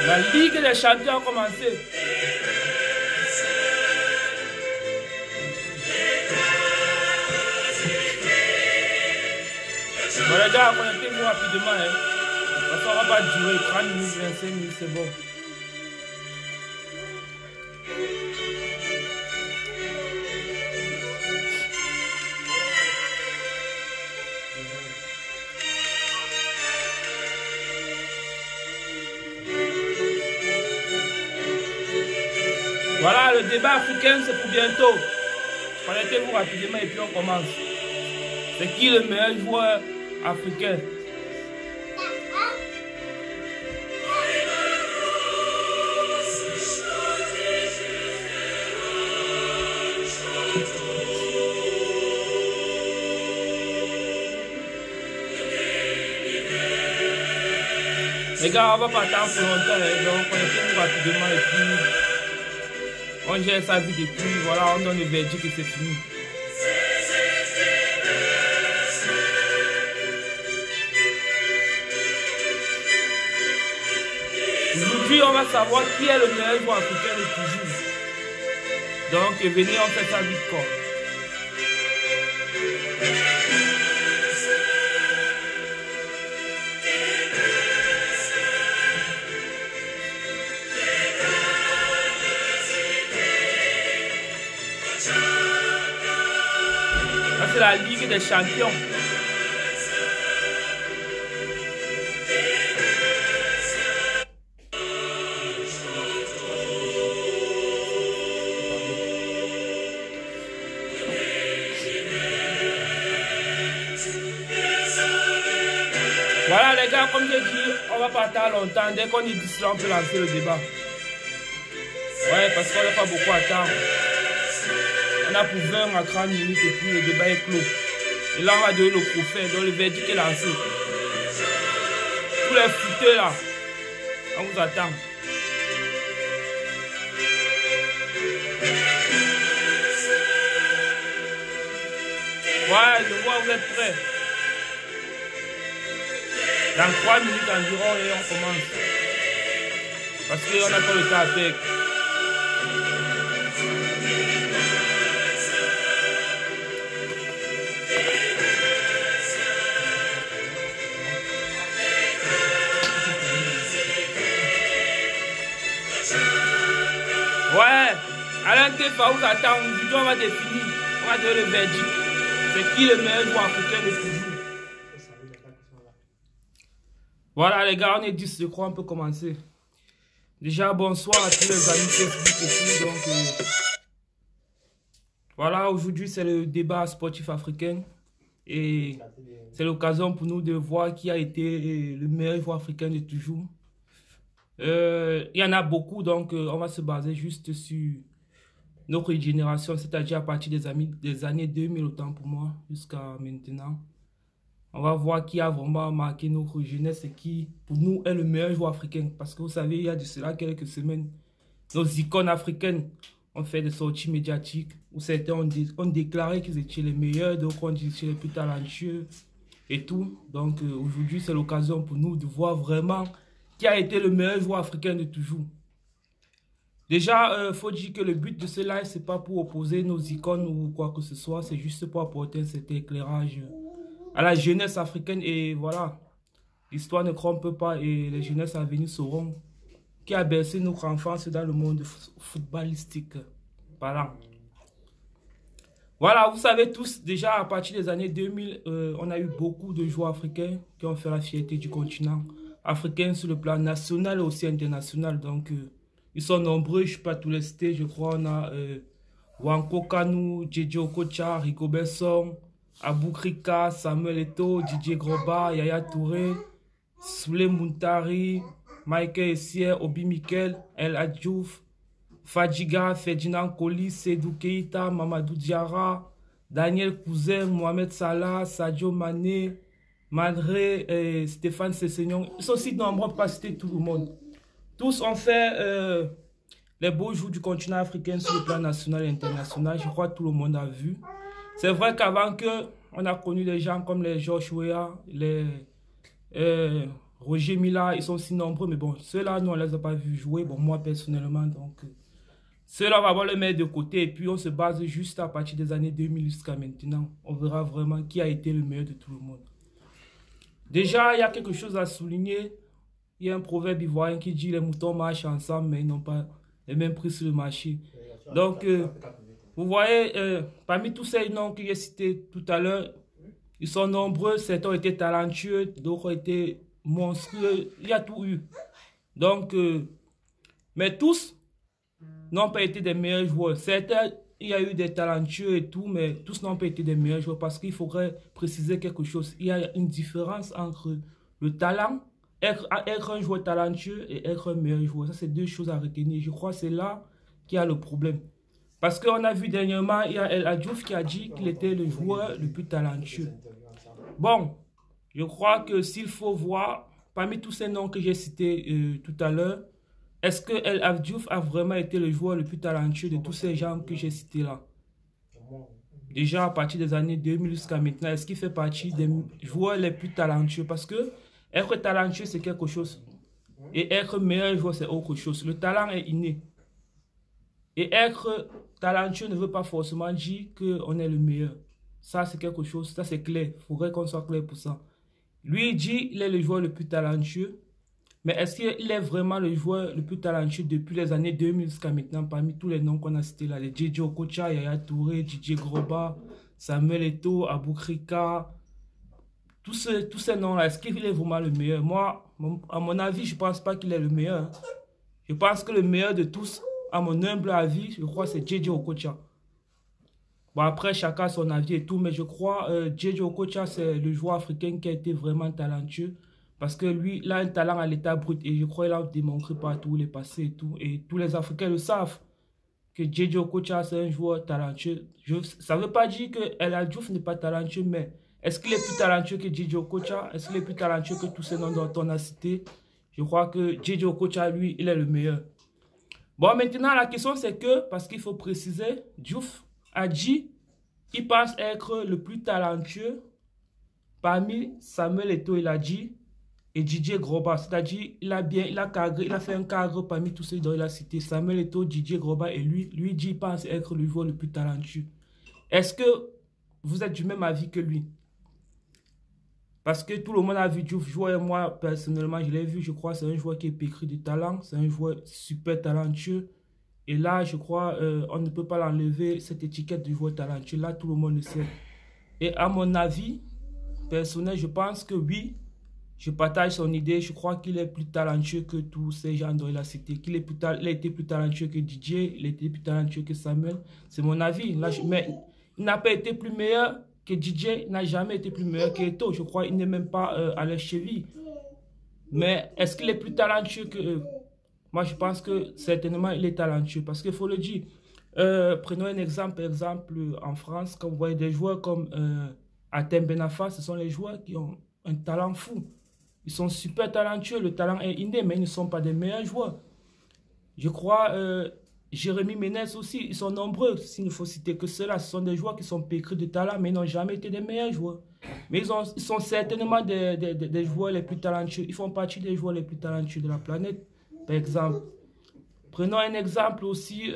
La Ligue des champions a commencé. Bon les gars, connectez-vous rapidement. Hein. Parce qu'on va pas durer 30 minutes, 25 minutes, c'est bon. Voilà, le débat africain, c'est pour bientôt. Connectez-vous rapidement et puis on commence. C'est qui le meilleur joueur africain? Les gars, on va pas attendre pour longtemps. Donc, connectez-vous rapidement et puis on gère sa vie depuis. Voilà, on donne le verdict et c'est fini. Aujourd'hui, on va savoir qui est le meilleur joueur africain de toujours. Donc, venez, on fait ça vite quoi. Ça, c'est la Ligue des champions. Voilà les gars, comme j'ai dit, on va pas attendre longtemps. Dès qu'on est d'ici, on peut lancer le débat. Ouais, parce qu'on n'a pas beaucoup à attendre. On a pour 20 à 30 minutes et puis le débat est clos. Et là, on va donner le trophée, donc le verdict est lancé. Tous les fouteux là, on vous attend. Ouais, je vois, vous êtes prêts. Dans 3 minutes environ, et on commence. Parce qu'on a pas le temps à perdre. Ouais, Alain Tefa vous attend. Aujourd'hui, on va définir. On va donner le verdict. C'est qui le meilleur joueur africain de toujours? Voilà les gars, on est 10, je crois, on peut commencer. Déjà, bonsoir à tous les amis Facebook ici. Donc, voilà, aujourd'hui, c'est le débat sportif africain. Et c'est l'occasion pour nous de voir qui a été le meilleur joueur africain de toujours. Il y en a beaucoup, donc on va se baser juste sur notre génération, c'est-à-dire à partir des années 2000, autant pour moi, jusqu'à maintenant. On va voir qui a vraiment marqué notre jeunesse et qui, pour nous, est le meilleur joueur africain. Parce que vous savez, il y a de cela quelques semaines, nos icônes africaines ont fait des sorties médiatiques où certains ont déclaré qu'ils étaient les meilleurs, d'autres ont dit qu'ils étaient les plus talentueux et tout. Donc aujourd'hui, c'est l'occasion pour nous de voir vraiment qui a été le meilleur joueur africain de toujours. Déjà, faut dire que le but de ce live, c'est pas pour opposer nos icônes ou quoi que ce soit, c'est juste pour apporter cet éclairage à la jeunesse africaine. Et voilà, l'histoire ne trompe pas et les jeunesses à venir sauront qui a bercé notre enfance dans le monde footballistique. Voilà. Voilà, vous savez tous, déjà à partir des années 2000, on a eu beaucoup de joueurs africains qui ont fait la fierté du continent africain sur le plan national et aussi international. Donc, ils sont nombreux, je ne sais pas tous les cités, je crois. On a Wanko Kanou, Djedje Okocha, Rigobert Song, Abou Krika, Samuel Eto'o, Didier Grosba, Yaya Touré, Souley Muntari, Michael Essien, Obi Mikel, El Adjouf, Fadjiga, Ferdinand Coly, Seydou Keita, Mamadou Diarra, Daniel Cousin, Mohamed Salah, Sadio Mané, Madré, Stéphane Sessegnon. Ils sont aussi nombreux pour pas citer tout le monde. Tous ont fait les beaux jours du continent africain sur le plan national et international. Je crois que tout le monde a vu. C'est vrai qu'avant que on a connu des gens comme les Georges Weah, les Roger Mila, ils sont si nombreux, mais bon, ceux-là, nous, on ne les a pas vus jouer, bon, moi, personnellement, donc, ceux-là, on va voir le mettre de côté, et puis on se base juste à partir des années 2000 jusqu'à maintenant. On verra vraiment qui a été le meilleur de tout le monde. Déjà, il y a quelque chose à souligner. Il y a un proverbe ivoirien qui dit les moutons marchent ensemble, mais ils n'ont pas les mêmes prix sur le marché. Donc, vous voyez, parmi tous ces noms que j'ai cités tout à l'heure, ils sont nombreux. Certains ont été talentueux, d'autres ont été monstrueux. Il y a tout eu. Donc, mais tous n'ont pas été des meilleurs joueurs. Certains, il y a eu des talentueux et tout, mais tous n'ont pas été des meilleurs joueurs parce qu'il faudrait préciser quelque chose. Il y a une différence entre le talent, être un joueur talentueux et être un meilleur joueur. Ça, c'est deux choses à retenir. Je crois que c'est là qu'il y a le problème. Parce qu'on a vu dernièrement, il y a El Hadjouf qui a dit qu'il était le joueur le plus talentueux. Bon, je crois que s'il faut voir, parmi tous ces noms que j'ai cités tout à l'heure, est-ce que El Hadjouf a vraiment été le joueur le plus talentueux de tous ces gens que j'ai cités là? Déjà à partir des années 2000 jusqu'à maintenant, est-ce qu'il fait partie des joueurs les plus talentueux? Parce que être talentueux, c'est quelque chose. Et être meilleur joueur, c'est autre chose. Le talent est inné. Et être talentueux ne veut pas forcément dire qu'on est le meilleur. Ça, c'est quelque chose, ça c'est clair. Il faudrait qu'on soit clair pour ça. Lui, il dit qu'il est le joueur le plus talentueux. Mais est-ce qu'il est vraiment le joueur le plus talentueux depuis les années 2000 jusqu'à maintenant, parmi tous les noms qu'on a cités là, les Djedje Okocha, Yaya Touré, Didier Grosba, Samuel Eto'o, Aboukrika, tous ces noms-là, est-ce qu'il est vraiment le meilleur? Moi, à mon avis, je ne pense pas qu'il est le meilleur. Je pense que le meilleur de tous, à mon humble avis, je crois que c'est Djedje Okocha. Bon, après, chacun a son avis et tout, mais je crois que Djedje Okocha, c'est le joueur africain qui a été vraiment talentueux. Parce que lui, il a un talent à l'état brut et je crois qu'il a démontré partout où il est passé et tout. Et tous les Africains le savent que Djedje Okocha, c'est un joueur talentueux. Ça ne veut pas dire que El Hadjouf n'est pas talentueux, mais est-ce qu'il est plus talentueux que Djedje Okocha? Est-ce qu'il est plus talentueux que tous ces noms dont on a cité? Je crois que Djedje Okocha, lui, il est le meilleur. Bon, maintenant, la question, c'est que, parce qu'il faut préciser, Diouf a dit, il pense être le plus talentueux parmi Samuel Eto'o, il a dit, et Didier Grosba, c'est-à-dire il a fait un cadre parmi tous ceux dont il a cité, Samuel Eto'o, Didier Grosba, et lui dit, il pense être le joueur le plus talentueux. Est-ce que vous êtes du même avis que lui? Parce que tout le monde a vu Diouf jouer, moi personnellement je l'ai vu, je crois c'est un joueur qui est pétri de talent, c'est un joueur super talentueux. Et là, je crois, on ne peut pas l'enlever, cette étiquette de joueur talentueux, là tout le monde le sait. Et à mon avis personnel, je pense que oui, je partage son idée. Je crois qu'il est plus talentueux que tous ces gens dont il a cité. Il a été plus talentueux que Didier, il a été plus talentueux que Samuel. C'est mon avis. Là, mais il n'a pas été plus meilleur que Didier, il n'a jamais été plus meilleur que Eto'o. Je crois qu'il n'est même pas à la cheville. Mais est-ce qu'il est plus talentueux que eux? Moi, je pense que certainement, il est talentueux. Parce qu'il faut le dire. Prenons un exemple, par exemple, en France, quand vous voyez des joueurs comme Hatem Ben Arfa, ce sont les joueurs qui ont un talent fou. Ils sont super talentueux, le talent est inné, mais ils ne sont pas des meilleurs joueurs. Je crois, Jérémy Ménez aussi, ils sont nombreux, s'il ne faut citer que cela. Ce sont des joueurs qui sont pétris de talent, mais ils n'ont jamais été des meilleurs joueurs. Mais ils sont certainement des joueurs les plus talentueux. Ils font partie des joueurs les plus talentueux de la planète, par exemple. Prenons un exemple aussi,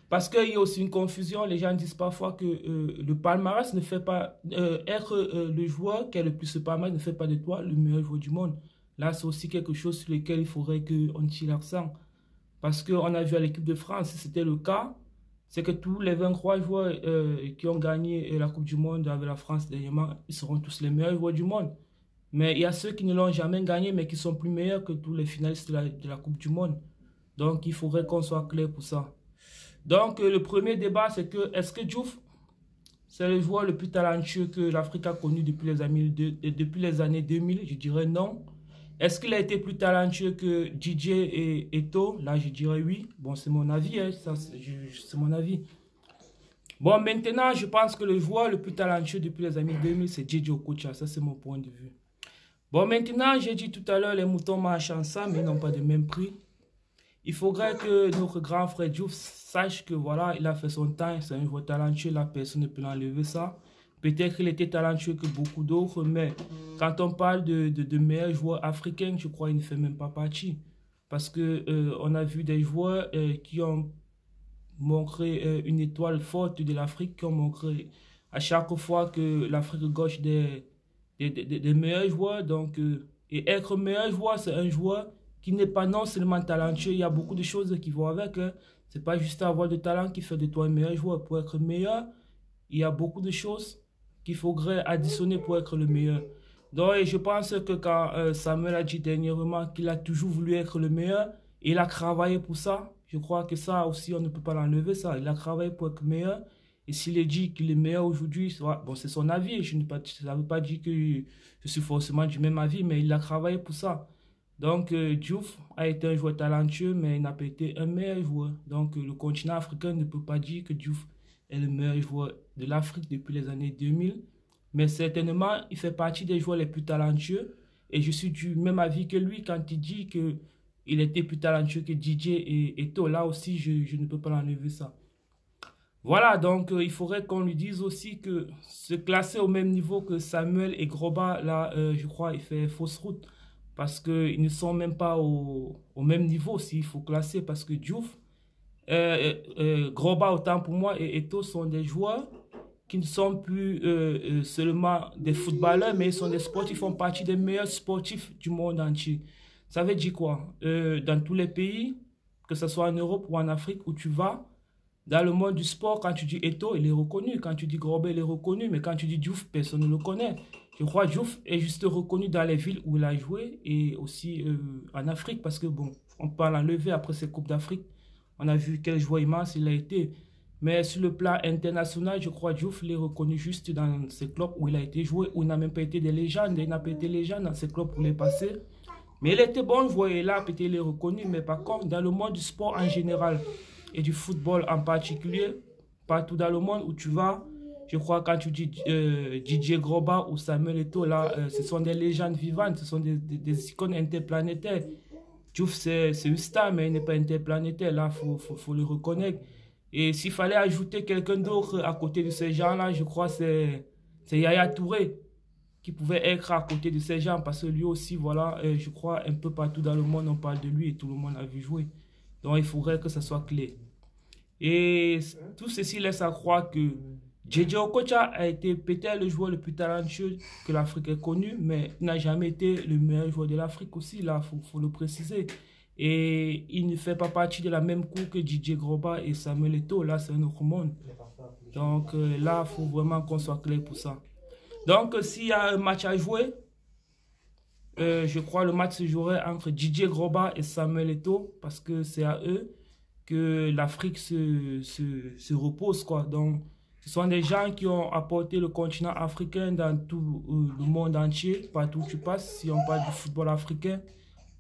parce qu'il y a aussi une confusion. Les gens disent parfois que le palmarès ne fait pas... être le joueur qui a le plus de palmarès ne fait pas de toi le meilleur joueur du monde. Là, c'est aussi quelque chose sur lequel il faudrait qu'on tire l'accent. Parce qu'on a vu à l'équipe de France, si c'était le cas, c'est que tous les 23 joueurs qui ont gagné la Coupe du Monde avec la France dernièrement, ils seront tous les meilleurs joueurs du monde. Mais il y a ceux qui ne l'ont jamais gagné, mais qui sont plus meilleurs que tous les finalistes de la Coupe du Monde. Donc, il faudrait qu'on soit clair pour ça. Donc, le premier débat, c'est que est-ce que Diouf, c'est le joueur le plus talentueux que l'Afrique a connu depuis les années 2000? Je dirais non. Est-ce qu'il a été plus talentueux que Didier et Eto'o? Là, je dirais oui. Bon, c'est mon avis, hein, c'est mon avis. Bon, maintenant, je pense que le joueur le plus talentueux depuis les années 2000, c'est Djedje Okocha. Ça, c'est mon point de vue. Bon, maintenant, j'ai dit tout à l'heure, les moutons marchent ensemble, mais ils n'ont pas de même prix. Il faudrait que notre grand frère Diouf sache que voilà, il a fait son temps, c'est un joueur talentueux, la personne ne peut l'enlever ça. Peut-être qu'il était talentueux que beaucoup d'autres, mais quand on parle de meilleurs joueurs africains, je crois qu'il ne fait même pas partie. Parce que on a vu des joueurs qui ont montré une étoile forte de l'Afrique, qui ont montré à chaque fois que l'Afrique gauche des meilleurs joueurs. Donc, et être meilleur joueur, c'est un joueur qui n'est pas non seulement talentueux, il y a beaucoup de choses qui vont avec. Hein. C'est pas juste avoir de talent qui fait de toi un meilleur joueur. Pour être meilleur, il y a beaucoup de choses qu'il faudrait additionner pour être le meilleur. Donc, et je pense que quand Samuel a dit dernièrement qu'il a toujours voulu être le meilleur, et il a travaillé pour ça, je crois que ça aussi, on ne peut pas l'enlever, ça. Il a travaillé pour être meilleur. Et s'il est dit qu'il est meilleur aujourd'hui, bon, c'est son avis. Ça ne veut pas dire que je suis forcément du même avis, mais il a travaillé pour ça. Donc, Diouf a été un joueur talentueux, mais il n'a pas été un meilleur joueur. Donc, le continent africain ne peut pas dire que Diouf est le meilleur joueur de l'Afrique depuis les années 2000. Mais certainement, il fait partie des joueurs les plus talentueux. Et je suis du même avis que lui quand il dit qu'il était plus talentueux que DJ et Eto'o. Là aussi, je ne peux pas l'enlever ça. Voilà, donc il faudrait qu'on lui dise aussi que se classer au même niveau que Samuel et Groba, là, je crois, il fait fausse route. Parce qu'ils ne sont même pas au même niveau s'il faut classer. Parce que Diouf, Groba, autant pour moi, et Eto'o sont des joueurs qui ne sont plus seulement des footballeurs, mais ils sont des sportifs, ils font partie des meilleurs sportifs du monde entier. Ça veut dire quoi? Dans tous les pays, que ce soit en Europe ou en Afrique, où tu vas, dans le monde du sport, quand tu dis Eto'o, il est reconnu. Quand tu dis Grobel, il est reconnu. Mais quand tu dis Diouf, personne ne le connaît. Je crois que Diouf est juste reconnu dans les villes où il a joué et aussi en Afrique parce que, bon, on peut l'enlever après ces Coupes d'Afrique. On a vu quel joueur immense il a été. Mais sur le plan international, je crois que Diouf il est reconnu juste dans ces clubs où il a été joué, où il n'a même pas été des légendes. Il n'a pas été légende dans ces clubs où il est passé. Mais il était bon joueur et là, peut-être il est reconnu. Mais par contre, dans le monde du sport en général, et du football en particulier, partout dans le monde où tu vas, je crois quand tu dis Didier Groba ou Samuel Eto'o, là, ce sont des légendes vivantes, ce sont des icônes interplanétaires. Diouf, c'est une star, mais il n'est pas interplanétaire, là, faut le reconnaître. Et s'il fallait ajouter quelqu'un d'autre à côté de ces gens-là, je crois que c'est Yaya Touré qui pouvait être à côté de ces gens, parce que lui aussi, voilà, je crois un peu partout dans le monde, on parle de lui et tout le monde a vu jouer. Donc il faudrait que ça soit clair. Et tout ceci laisse à croire que JJ Okocha a été peut-être le joueur le plus talentueux que l'Afrique ait connu, mais il n'a jamais été le meilleur joueur de l'Afrique aussi, là, faut le préciser. Et il ne fait pas partie de la même cour que DJ Groba et Samuel Eto'o, là, c'est un autre monde. Donc là, il faut vraiment qu'on soit clair pour ça. Donc s'il y a un match à jouer, je crois que le match se jouerait entre Didier Groba et Samuel Eto'o parce que c'est à eux que l'Afrique se repose, quoi. Donc, ce sont des gens qui ont apporté le continent africain dans tout le monde entier, partout où tu passes. Si on parle du football africain,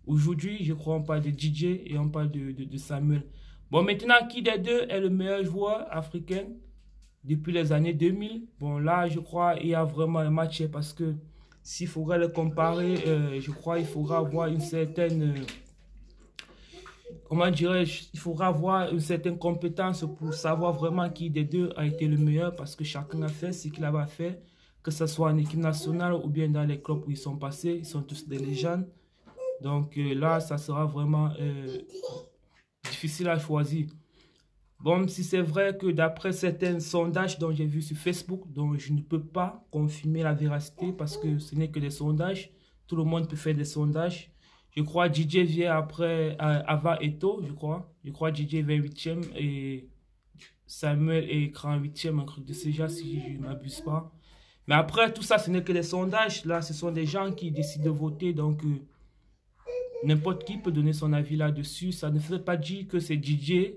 aujourd'hui, je crois qu'on parle de DJ et on parle de Samuel. Bon, maintenant, qui des deux est le meilleur joueur africain depuis les années 2000? Bon, là, je crois qu'il y a vraiment un match parce que s'il faudrait le comparer, je crois qu'il faudra avoir une certaine, comment dirais-je, il faudra avoir une certaine compétence pour savoir vraiment qui des deux a été le meilleur parce que chacun a fait ce qu'il avait fait, que ce soit en équipe nationale ou bien dans les clubs où ils sont passés, ils sont tous des légendes. Donc là, ça sera vraiment difficile à choisir. Bon, si c'est vrai que d'après certains sondages dont j'ai vu sur Facebook, dont je ne peux pas confirmer la véracité parce que ce n'est que des sondages, tout le monde peut faire des sondages. Je crois DJ vient après, avant Eto'o, je crois. Je crois DJ 28e et Samuel est 48e, un truc de ce genre, si je ne m'abuse pas. Mais après, tout ça, ce n'est que des sondages. Là, ce sont des gens qui décident de voter, donc n'importe qui peut donner son avis là-dessus. Ça ne veut pas dire que c'est DJ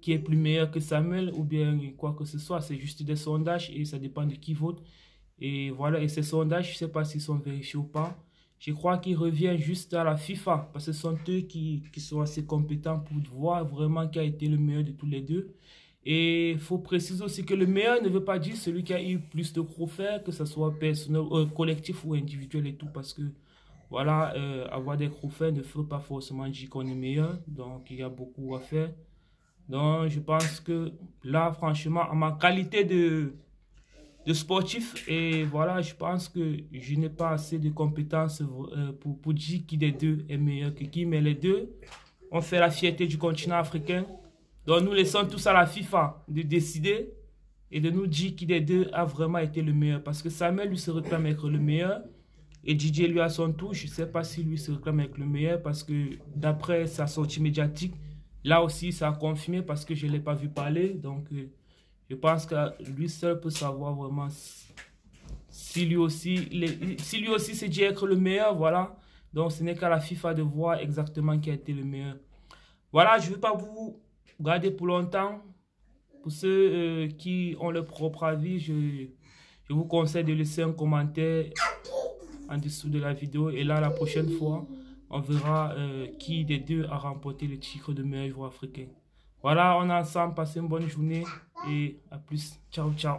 qui est plus meilleur que Samuel ou bien quoi que ce soit. C'est juste des sondages et ça dépend de qui vote. Et voilà, et ces sondages, je ne sais pas s'ils sont vérifiés ou pas. Je crois qu'ils reviennent juste à la FIFA parce que ce sont eux qui sont assez compétents pour voir vraiment qui a été le meilleur de tous les deux. Et il faut préciser aussi que le meilleur ne veut pas dire celui qui a eu plus de trophées, que ce soit personnel, collectif ou individuel et tout, parce que voilà, avoir des trophées ne veut pas forcément dire qu'on est meilleur. Donc il y a beaucoup à faire. Donc, je pense que là, franchement, à ma qualité de de sportif. Et voilà, je pense que je n'ai pas assez de compétences pour dire qui des deux est meilleur que qui. Mais les deux ont fait la fierté du continent africain. Donc nous laissons tous à la FIFA de décider et de nous dire qui des deux a vraiment été le meilleur. Parce que Samuel lui se réclame être le meilleur. Et Didier lui à son tour, je ne sais pas si lui se réclame être le meilleur. Parce que d'après sa sortie médiatique, là aussi ça a confirmé parce que je ne l'ai pas vu parler. Donc je pense que lui seul peut savoir vraiment si lui aussi, si lui aussi s'est dit être le meilleur. Voilà. Donc ce n'est qu'à la FIFA de voir exactement qui a été le meilleur. Voilà, je ne vais pas vous garder pour longtemps. Pour ceux qui ont leur propre avis, je vous conseille de laisser un commentaire en dessous de la vidéo. Et là, la prochaine fois, on verra qui des deux a remporté le titre de meilleur joueur africain. Voilà, on est ensemble. Passez une bonne journée et à plus. Ciao, ciao.